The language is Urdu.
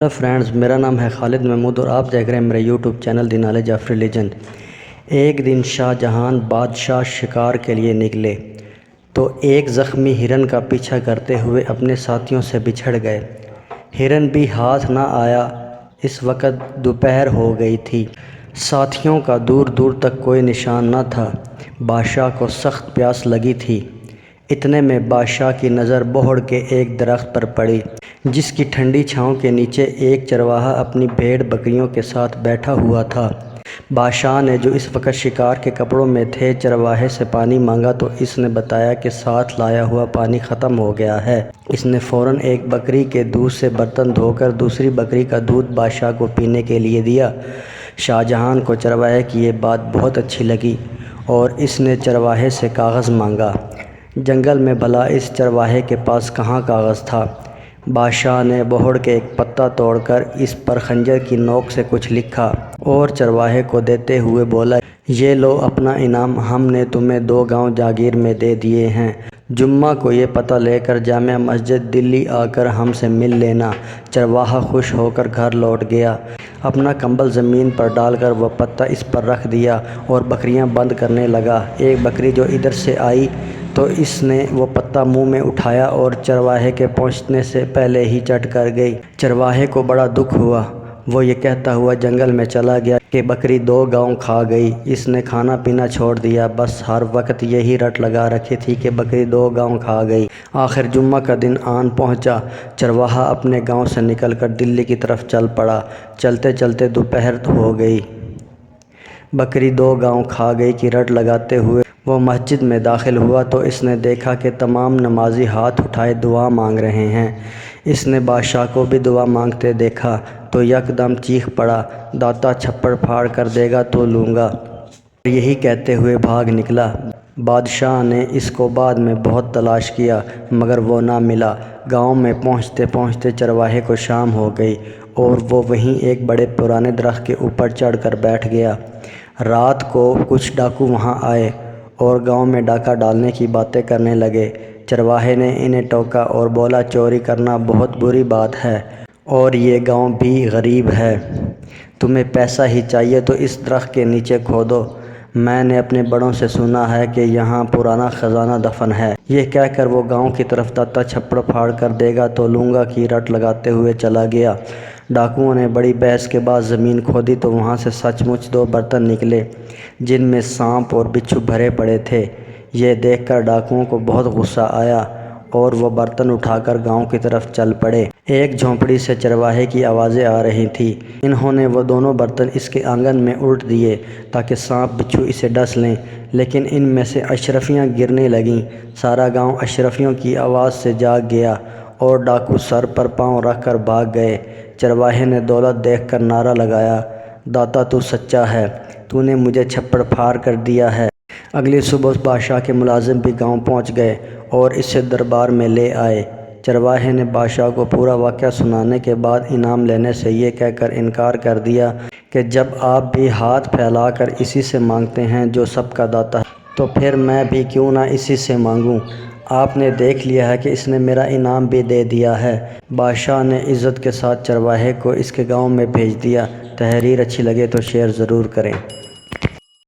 ہیلو فرینڈز، میرا نام ہے خالد محمود اور آپ دیکھ رہے ہیں میرے YouTube channel the knowledge of religion. ایک دن شاہ جہان بادشاہ شکار کے لیے نکلے تو ایک زخمی ہرن کا پیچھا کرتے ہوئے اپنے ساتھیوں سے بچھڑ گئے۔ ہرن بھی ہاتھ نہ آیا۔ اس وقت دوپہر ہو گئی تھی۔ ساتھیوں کا دور دور تک کوئی نشان نہ تھا۔ بادشاہ کو سخت پیاس لگی تھی۔ اتنے میں بادشاہ کی نظر بوہڑ کے ایک درخت پر پڑی، جس کی ٹھنڈی چھاؤں کے نیچے ایک چرواہا اپنی بھیڑ بکریوں کے ساتھ بیٹھا ہوا تھا۔ بادشاہ نے، جو اس وقت شکار کے کپڑوں میں تھے، چرواہے سے پانی مانگا تو اس نے بتایا کہ ساتھ لایا ہوا پانی ختم ہو گیا ہے۔ اس نے فوراً ایک بکری کے دودھ سے برتن دھو کر دوسری بکری کا دودھ بادشاہ کو پینے کے لیے دیا۔ شاہ جہان کو چرواہے کی یہ بات بہت اچھی لگی اور اس نے چرواہے سے کاغذ مانگا۔ جنگل میں بھلا اس چرواہے کے پاس کہاں کاغذ تھا؟ بادشاہ نے بوہڑ کے ایک پتا توڑ کر اس پر خنجر کی نوک سے کچھ لکھا اور چرواہے کو دیتے ہوئے بولا، یہ لو اپنا انعام، ہم نے تمہیں 2 گاؤں جاگیر میں دے دیے ہیں۔ جمعہ کو یہ پتہ لے کر جامع مسجد دلی آ کر ہم سے مل لینا۔ چرواہا خوش ہو کر گھر لوٹ گیا۔ اپنا کمبل زمین پر ڈال کر وہ پتہ اس پر رکھ دیا اور بکریاں بند کرنے لگا۔ ایک بکری جو ادھر سے آئی تو اس نے وہ پتہ منہ میں اٹھایا اور چرواہے کے پہنچنے سے پہلے ہی چٹ کر گئی۔ چرواہے کو بڑا دکھ ہوا۔ وہ یہ کہتا ہوا جنگل میں چلا گیا کہ بکری 2 گاؤں کھا گئی۔ اس نے کھانا پینا چھوڑ دیا، بس ہر وقت یہی رٹ لگا رکھی تھی کہ بکری 2 گاؤں کھا گئی۔ آخر جمعہ کا دن آن پہنچا۔ چرواہا اپنے گاؤں سے نکل کر دلی کی طرف چل پڑا۔ چلتے چلتے دوپہر ہو گئی۔ بکری 2 گاؤں کھا گئی کی رٹ لگاتے ہوئے وہ مسجد میں داخل ہوا تو اس نے دیکھا کہ تمام نمازی ہاتھ اٹھائے دعا مانگ رہے ہیں۔ اس نے بادشاہ کو بھی دعا مانگتے دیکھا تو یکدم چیخ پڑا، داتا چھپڑ پھاڑ کر دے گا تو لوں گا۔ یہی کہتے ہوئے بھاگ نکلا۔ بادشاہ نے اس کو بعد میں بہت تلاش کیا مگر وہ نہ ملا۔ گاؤں میں پہنچتے پہنچتے چرواہے کو شام ہو گئی اور وہ وہیں ایک بڑے پرانے درخت کے اوپر چڑھ کر بیٹھ گیا۔ رات کو کچھ ڈاکو وہاں آئے اور گاؤں میں ڈاکہ ڈالنے کی باتیں کرنے لگے۔ چرواہے نے انہیں ٹوکا اور بولا، چوری کرنا بہت بری بات ہے اور یہ گاؤں بھی غریب ہے۔ تمہیں پیسہ ہی چاہیے تو اس درخت کے نیچے کھودو۔ میں نے اپنے بڑوں سے سنا ہے کہ یہاں پرانا خزانہ دفن ہے۔ یہ کہہ کر وہ گاؤں کی طرف داتا چھپڑ پھاڑ کر دے گا تو لوں گا کی رٹ لگاتے ہوئے چلا گیا۔ ڈاکوؤں نے بڑی بحث کے بعد زمین کھودی تو وہاں سے سچ مچ 2 برتن نکلے جن میں سانپ اور بچھو بھرے پڑے تھے۔ یہ دیکھ کر ڈاکوؤں کو بہت غصہ آیا اور وہ برتن اٹھا کر گاؤں کی طرف چل پڑے۔ ایک جھونپڑی سے چرواہے کی آوازیں آ رہی تھیں۔ انہوں نے وہ دونوں برتن اس کے آنگن میں الٹ دیے تاکہ سانپ بچھو اسے ڈس لیں، لیکن ان میں سے اشرفیاں گرنے لگیں۔ سارا گاؤں اشرفیوں کی آواز سے جاگ گیا اور ڈاکو سر پر پاؤں رکھ کر بھاگ گئے۔ چرواہے نے دولت دیکھ کر نعرہ لگایا، داتا تو سچا ہے، تو نے مجھے چھپڑ پھاڑ کر دیا ہے۔ اگلی صبح بادشاہ کے ملازم بھی گاؤں پہنچ گئے اور اسے دربار میں لے آئے۔ چرواہے نے بادشاہ کو پورا واقعہ سنانے کے بعد انعام لینے سے یہ کہہ کر انکار کر دیا کہ جب آپ بھی ہاتھ پھیلا کر اسی سے مانگتے ہیں جو سب کا داتا ہے تو پھر میں بھی کیوں نہ اسی سے مانگوں۔ آپ نے دیکھ لیا ہے کہ اس نے میرا انعام بھی دے دیا ہے۔ بادشاہ نے عزت کے ساتھ چرواہے کو اس کے گاؤں میں بھیج دیا۔ تحریر اچھی لگے تو شیئر ضرور کریں۔